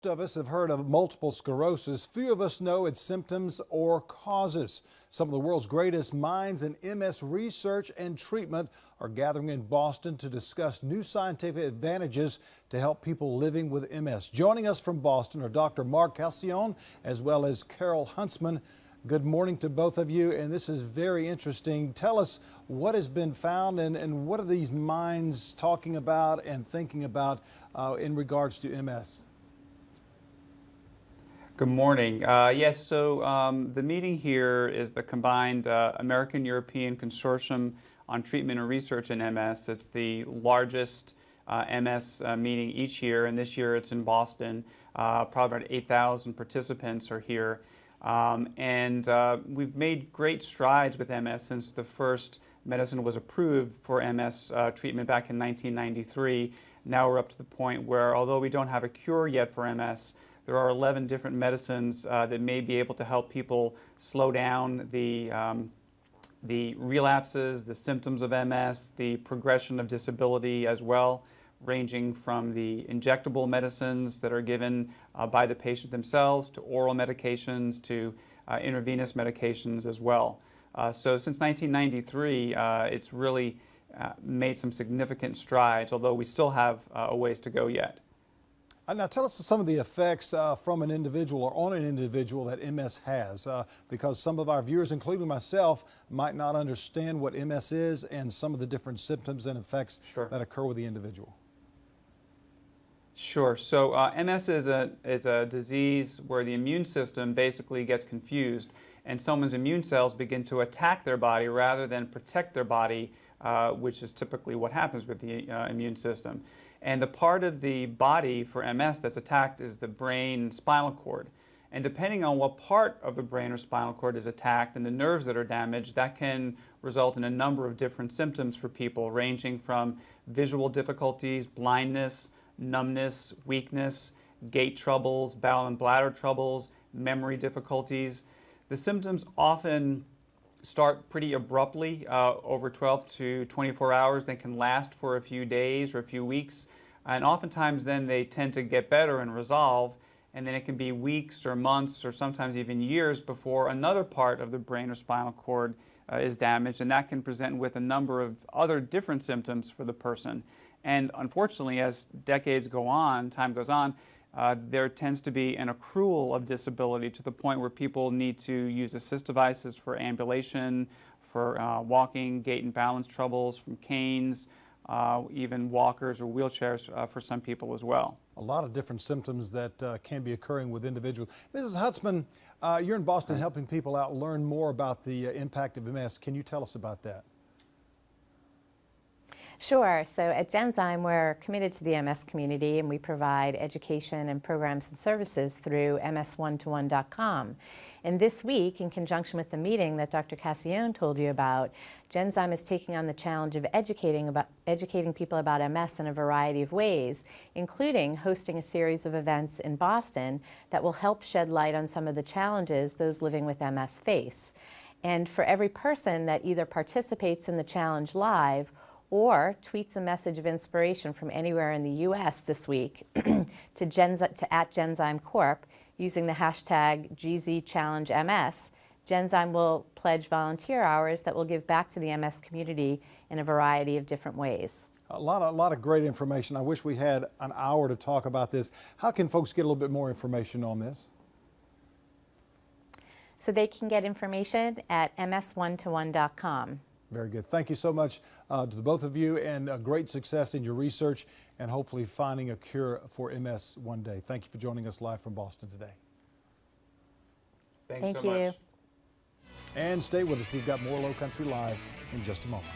Most of us have heard of multiple sclerosis. Few of us know its symptoms or causes. Some of the world's greatest minds in MS research and treatment are gathering in Boston to discuss new scientific advantages to help people living with MS. Joining us from Boston are Dr. Mark Halcyon as well as Carol Huntsman. Good morning to both of you, and this is very interesting. Tell us what has been found and what are these minds talking about and thinking about in regards to MS? Good morning. Yes, so the meeting here is the combined American-European Consortium on Treatment and Research in MS. It's the largest MS meeting each year, and this year it's in Boston. Probably about 8,000 participants are here. We've made great strides with MS since the first medicine was approved for MS treatment back in 1993. Now we're up to the point where, although we don't have a cure yet for MS, there are 11 different medicines that may be able to help people slow down the relapses, the symptoms of MS, the progression of disability as well, ranging from the injectable medicines that are given by the patient themselves to oral medications to intravenous medications as well. So since 1993, it's really made some significant strides, although we still have a ways to go yet. Now tell us some of the effects from an individual or on an individual that MS has, because some of our viewers, including myself, might not understand what MS is and some of the different symptoms and effects that occur with the individual. Sure. So MS is a disease where the immune system basically gets confused and someone's immune cells begin to attack their body rather than protect their body, which is typically what happens with the immune system. And the part of the body for MS that's attacked is the brain and spinal cord. And depending on what part of the brain or spinal cord is attacked and the nerves that are damaged, that can result in a number of different symptoms for people, ranging from visual difficulties, blindness, numbness, weakness, gait troubles, bowel and bladder troubles, memory difficulties. The symptoms often start pretty abruptly over 12 to 24 hours. They can last for a few days or a few weeks, and oftentimes then they tend to get better and resolve, and then it can be weeks or months or sometimes even years before another part of the brain or spinal cord is damaged, and that can present with a number of other different symptoms for the person. And unfortunately, as decades go on, time goes on, there tends to be an accrual of disability to the point where people need to use assist devices for ambulation, for walking, gait and balance troubles, from canes, even walkers or wheelchairs for some people as well. A lot of different symptoms that can be occurring with individuals. Mrs. Huntsman, you're in Boston helping people out learn more about the impact of MS. Can you tell us about that? Sure. So at Genzyme, we're committed to the MS community, and we provide education and programs and services through ms121.com. And this week, in conjunction with the meeting that Dr. Halcyon told you about, Genzyme is taking on the challenge of educating people about MS in a variety of ways, including hosting a series of events in Boston that will help shed light on some of the challenges those living with MS face. And for every person that either participates in the challenge live or tweets a message of inspiration from anywhere in the U.S. this week to @Genzyme Corp using the hashtag GZChallengeMS, Genzyme will pledge volunteer hours that will give back to the MS community in a variety of different ways. A lot of great information. I wish we had an hour to talk about this. How can folks get a little bit more information on this? So they can get information at ms121.com. Very good. Thank you so much to the both of you, and great success in your research and hopefully finding a cure for MS one day. Thank you for joining us live from Boston today. Thanks so much. And stay with us. We've got more Low Country Live in just a moment.